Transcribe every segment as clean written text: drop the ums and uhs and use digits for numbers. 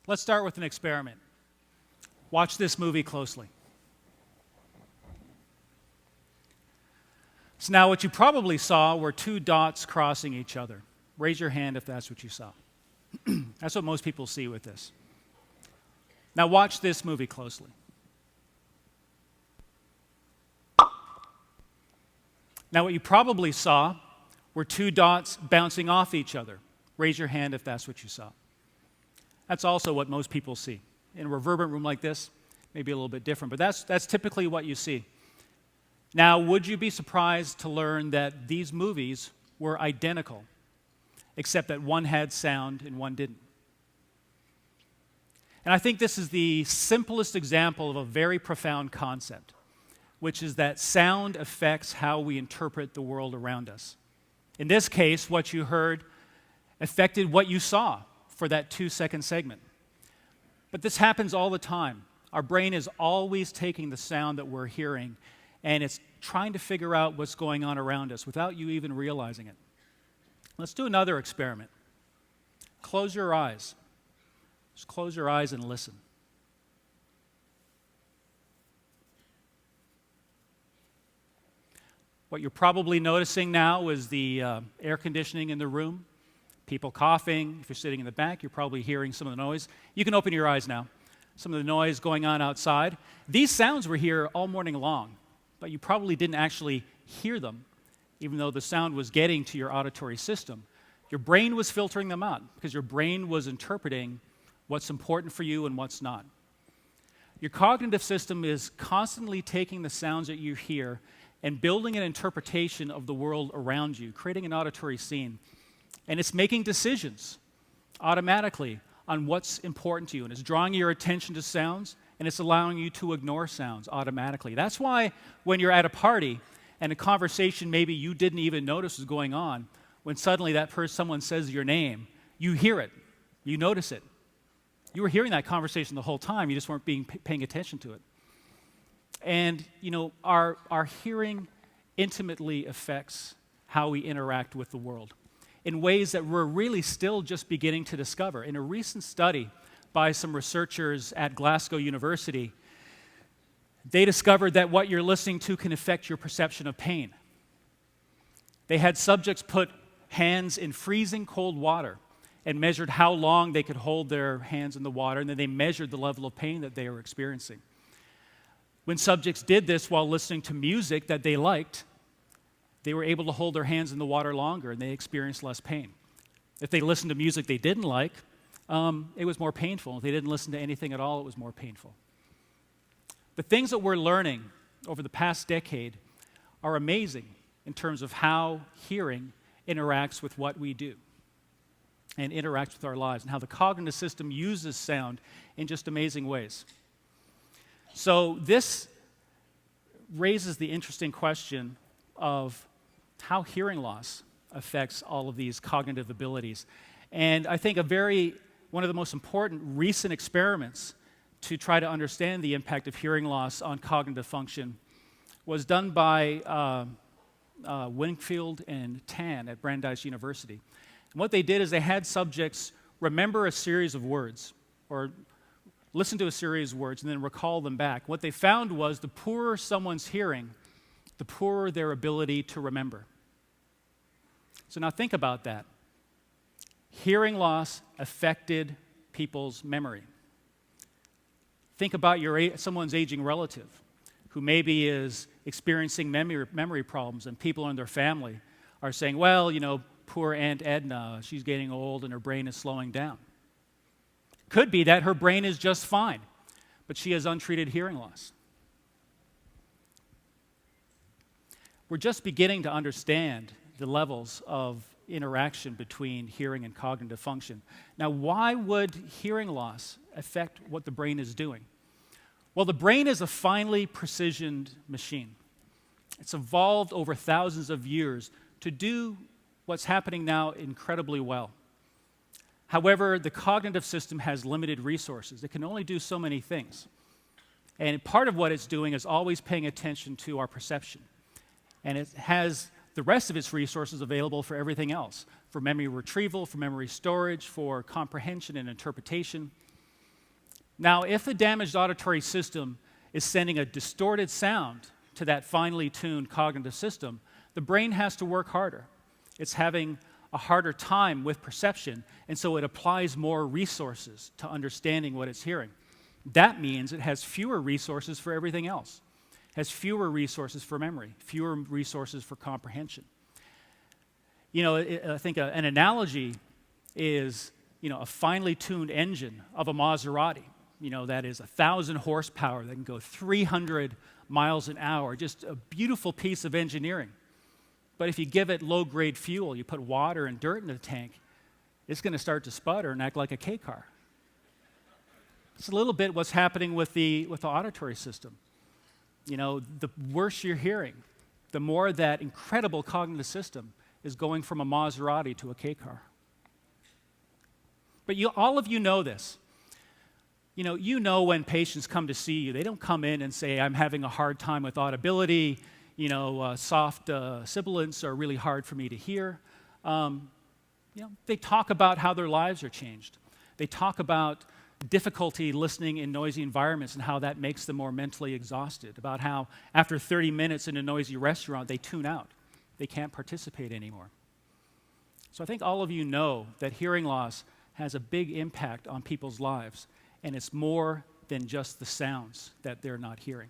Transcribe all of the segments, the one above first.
Let's start with an experiment. Watch this movie closely. So now what you probably saw were two dots crossing each other. Raise your hand if that's what you saw. That's what most people see with this. Now watch this movie closely. Now what you probably saw were two dots bouncing off each other. Raise your hand if that's what you saw. That's also what most people see. In a reverberant room like this, maybe a little bit different, but that's typically what you see. Now, would you be surprised to learn that these movies were identical, except that one had sound and one didn't? And I think this is the simplest example of a very profound concept, which is that sound affects how we interpret the world around us. In this case, what you heard affected what you saw for that 2-second segment. But this happens all the time. Our brain is always taking the sound that we're hearing, and it's trying to figure out what's going on around us without you even realizing it. Let's do another experiment. Close your eyes. Just close your eyes and listen. What you're probably noticing now is the air conditioning in the room. People coughing. If you're sitting in the back, you're probably hearing some of the noise. You can open your eyes now. Some of the noise going on outside. These sounds were here all morning long, but you probably didn't actually hear them, even though the sound was getting to your auditory system. Your brain was filtering them out because your brain was interpreting what's important for you and what's not. Your cognitive system is constantly taking the sounds that you hear and building an interpretation of the world around you, creating an auditory scene. And it's making decisions automatically on what's important to you. And it's drawing your attention to sounds, and it's allowing you to ignore sounds automatically. That's why when you're at a party and a conversation maybe you didn't even notice was going on, when suddenly someone says your name, you hear it, you notice it. You were hearing that conversation the whole time, you just weren't paying attention to it. And, our hearing intimately affects how we interact with the world in ways that we're really still just beginning to discover. In a recent study by some researchers at Glasgow University, they discovered that what you're listening to can affect your perception of pain. They had subjects put hands in freezing cold water and measured how long they could hold their hands in the water, and then they measured the level of pain that they were experiencing. When subjects did this while listening to music that they liked, they were able to hold their hands in the water longer and they experienced less pain. If they listened to music they didn't like, it was more painful. If they didn't listen to anything at all, it was more painful. The things that we're learning over the past decade are amazing in terms of how hearing interacts with what we do and interacts with our lives, and how the cognitive system uses sound in just amazing ways. So this raises the interesting question of how hearing loss affects all of these cognitive abilities. And I think one of the most important recent experiments to try to understand the impact of hearing loss on cognitive function was done by Wingfield and Tan at Brandeis University. And what they did is they had subjects remember a series of words, or listen to a series of words, and then recall them back. What they found was the poorer someone's hearing, the poorer their ability to remember. So now think about that. Hearing loss affected people's memory. Think about someone's aging relative who maybe is experiencing memory problems, and people in their family are saying, well, poor Aunt Edna, she's getting old and her brain is slowing down. Could be that her brain is just fine, but she has untreated hearing loss. We're just beginning to understand the levels of interaction between hearing and cognitive function. Now, why would hearing loss affect what the brain is doing? Well, the brain is a finely precisioned machine. It's evolved over thousands of years to do what's happening now incredibly well. However, the cognitive system has limited resources. It can only do so many things. And part of what it's doing is always paying attention to our perception. And it has the rest of its resources available for everything else, for memory retrieval, for memory storage, for comprehension and interpretation. Now, if the damaged auditory system is sending a distorted sound to that finely tuned cognitive system, the brain has to work harder. It's having a harder time with perception, and so it applies more resources to understanding what it's hearing. That means it has fewer resources for everything else. It has fewer resources for memory, fewer resources for comprehension. I think an analogy is, a finely tuned engine of a Maserati, that is 1,000 horsepower that can go 300 miles an hour, just a beautiful piece of engineering. But if you give it low-grade fuel, you put water and dirt in the tank, it's going to start to sputter and act like a K car. It's a little bit what's happening with the auditory system. The worse you're hearing, the more that incredible cognitive system is going from a Maserati to a K car. But all of you know this. When patients come to see you, they don't come in and say, I'm having a hard time with audibility, soft sibilants are really hard for me to hear. They talk about how their lives are changed. They talk about difficulty listening in noisy environments and how that makes them more mentally exhausted, about how after 30 minutes in a noisy restaurant, they tune out. They can't participate anymore. So I think all of you know that hearing loss has a big impact on people's lives, and it's more than just the sounds that they're not hearing.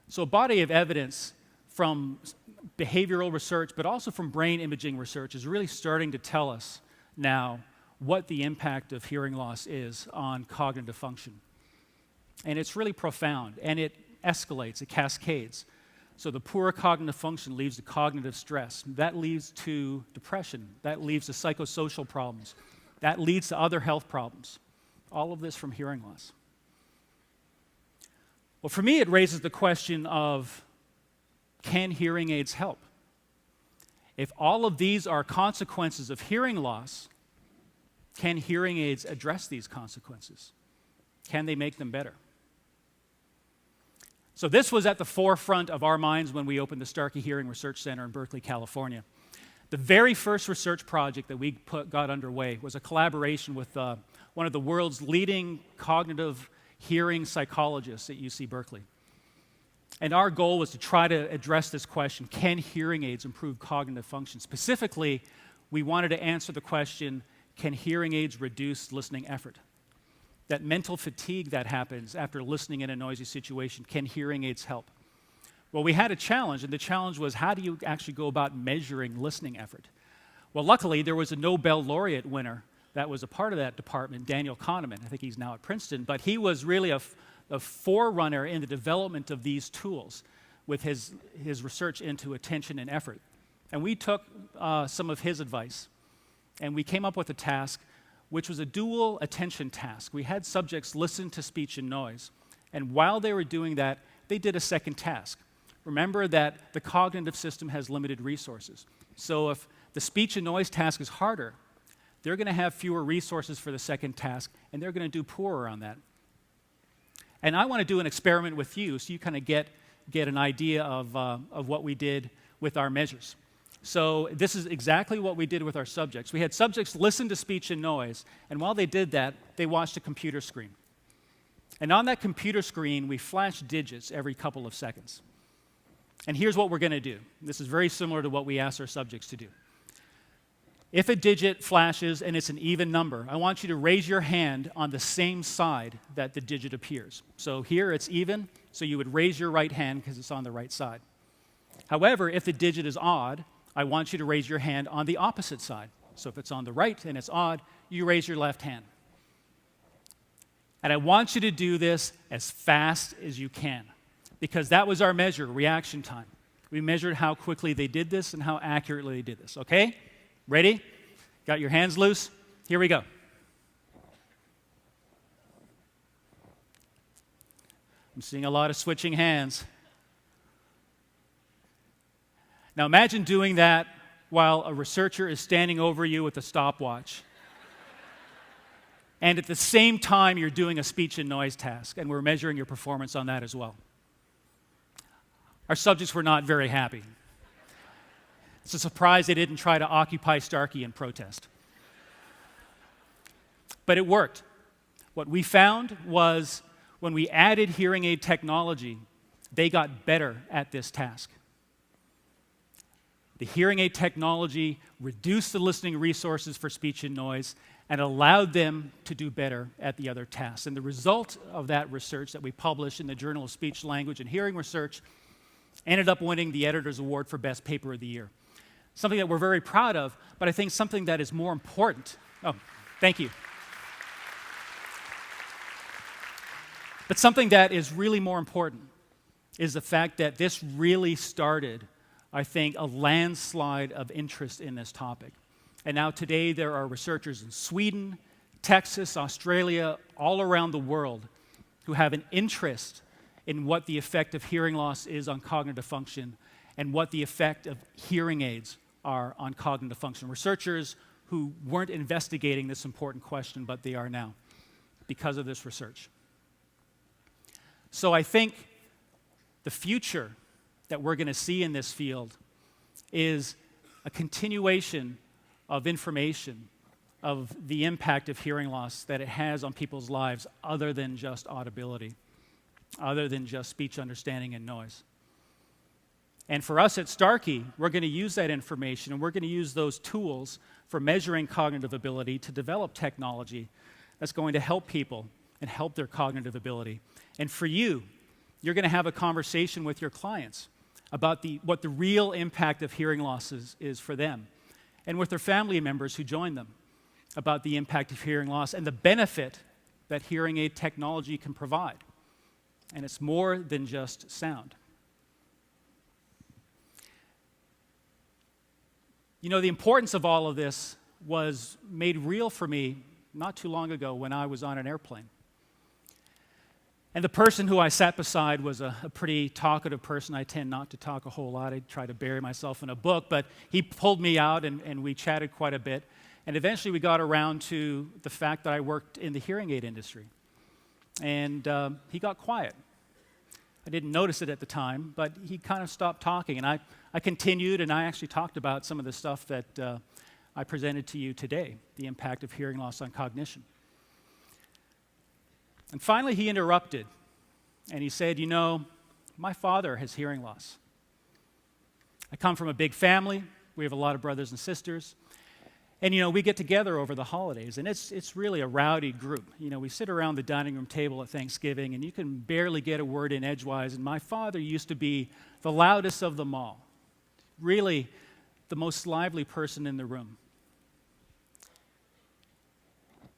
So a body of evidence from behavioral research, but also from brain imaging research, is really starting to tell us now what the impact of hearing loss is on cognitive function. And it's really profound, and it escalates, it cascades. So the poor cognitive function leads to cognitive stress. That leads to depression. That leads to psychosocial problems. That leads to other health problems. All of this from hearing loss. Well, for me, it raises the question of, can hearing aids help? If all of these are consequences of hearing loss, can hearing aids address these consequences? Can they make them better? So this was at the forefront of our minds when we opened the Starkey Hearing Research Center in Berkeley, California. The very first research project that we got underway was a collaboration with one of the world's leading cognitive hearing psychologists at UC Berkeley. And our goal was to try to address this question, can hearing aids improve cognitive function? Specifically, we wanted to answer the question, can hearing aids reduce listening effort? That mental fatigue that happens after listening in a noisy situation, can hearing aids help? Well, we had a challenge, and the challenge was, how do you actually go about measuring listening effort? Well, luckily, there was a Nobel laureate winner that was a part of that department, Daniel Kahneman. I think he's now at Princeton, but he was really a forerunner in the development of these tools with his research into attention and effort. And we took some of his advice, and we came up with a task which was a dual attention task. We had subjects listen to speech and noise, and while they were doing that, they did a second task. Remember that the cognitive system has limited resources. So if the speech and noise task is harder, they're going to have fewer resources for the second task, and they're going to do poorer on that. And I want to do an experiment with you so you kind of get an idea of what we did with our measures. So this is exactly what we did with our subjects. We had subjects listen to speech and noise, and while they did that, they watched a computer screen. And on that computer screen, we flashed digits every couple of seconds. And here's what we're going to do. This is very similar to what we asked our subjects to do. If a digit flashes and it's an even number, I want you to raise your hand on the same side that the digit appears. So here it's even, so you would raise your right hand because it's on the right side. However, if the digit is odd, I want you to raise your hand on the opposite side. So if it's on the right and it's odd, you raise your left hand. And I want you to do this as fast as you can, because that was our measure, reaction time. We measured how quickly they did this and how accurately they did this, okay? Ready? Got your hands loose? Here we go. I'm seeing a lot of switching hands. Now imagine doing that while a researcher is standing over you with a stopwatch. And at the same time, you're doing a speech and noise task, and we're measuring your performance on that as well. Our subjects were not very happy. It's a surprise they didn't try to occupy Starkey in protest. But it worked. What we found was when we added hearing aid technology, they got better at this task. The hearing aid technology reduced the listening resources for speech and noise and allowed them to do better at the other tasks. And the result of that research that we published in the Journal of Speech, Language, and Hearing Research ended up winning the Editor's Award for Best Paper of the Year. Something that we're very proud of, but I think something that is more important. Oh, thank you. But something that is really more important is the fact that this really started, I think, a landslide of interest in this topic. And now today there are researchers in Sweden, Texas, Australia, all around the world who have an interest in what the effect of hearing loss is on cognitive function and what the effect of hearing aids are on cognitive function. Researchers who weren't investigating this important question, but they are now because of this research. So I think the future that we're going to see in this field is a continuation of information of the impact of hearing loss that it has on people's lives other than just audibility, other than just speech understanding and noise. And for us at Starkey, we're going to use that information and we're going to use those tools for measuring cognitive ability to develop technology that's going to help people and help their cognitive ability. And for you, you're going to have a conversation with your clients about what the real impact of hearing loss is for them, and with their family members who join them about the impact of hearing loss and the benefit that hearing aid technology can provide. And it's more than just sound. You know, the importance of all of this was made real for me not too long ago when I was on an airplane. And the person who I sat beside was a pretty talkative person. I tend not to talk a whole lot. I try to bury myself in a book, but he pulled me out and we chatted quite a bit. And eventually we got around to the fact that I worked in the hearing aid industry. And he got quiet. I didn't notice it at the time, but he kind of stopped talking. And I continued, and I actually talked about some of the stuff that I presented to you today, the impact of hearing loss on cognition. And finally, he interrupted, and he said, you know, my father has hearing loss. I come from a big family. We have a lot of brothers and sisters. And, you know, we get together over the holidays, and it's really a rowdy group. You know, we sit around the dining room table at Thanksgiving, and you can barely get a word in edgewise. And my father used to be the loudest of them all, really the most lively person in the room.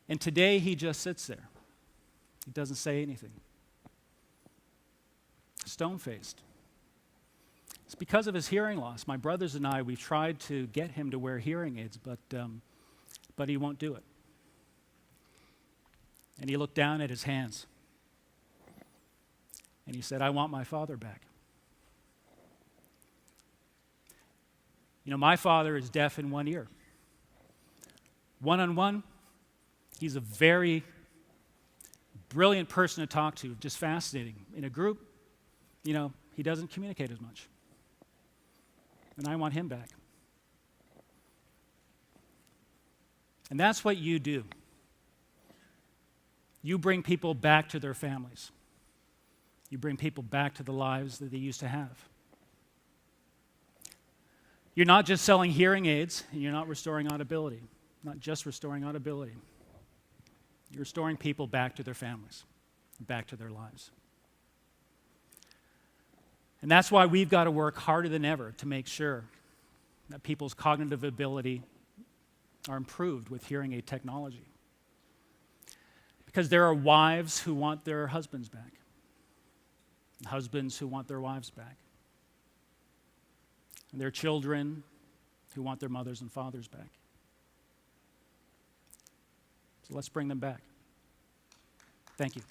And today, he just sits there. He doesn't say anything. Stone-faced. It's because of his hearing loss. My brothers and I, we've tried to get him to wear hearing aids, but he won't do it. And he looked down at his hands. And he said, I want my father back. You know, my father is deaf in one ear. One-on-one, he's a very brilliant person to talk to, just fascinating. In a group, you know, he doesn't communicate as much. And I want him back. And that's what you do. You bring people back to their families. You bring people back to the lives that they used to have. You're not just selling hearing aids, and you're not restoring audibility. Not just restoring audibility. You're restoring people back to their families, back to their lives. And that's why we've got to work harder than ever to make sure that people's cognitive ability are improved with hearing aid technology. Because there are wives who want their husbands back, and husbands who want their wives back, and there are children who want their mothers and fathers back. So let's bring them back. Thank you.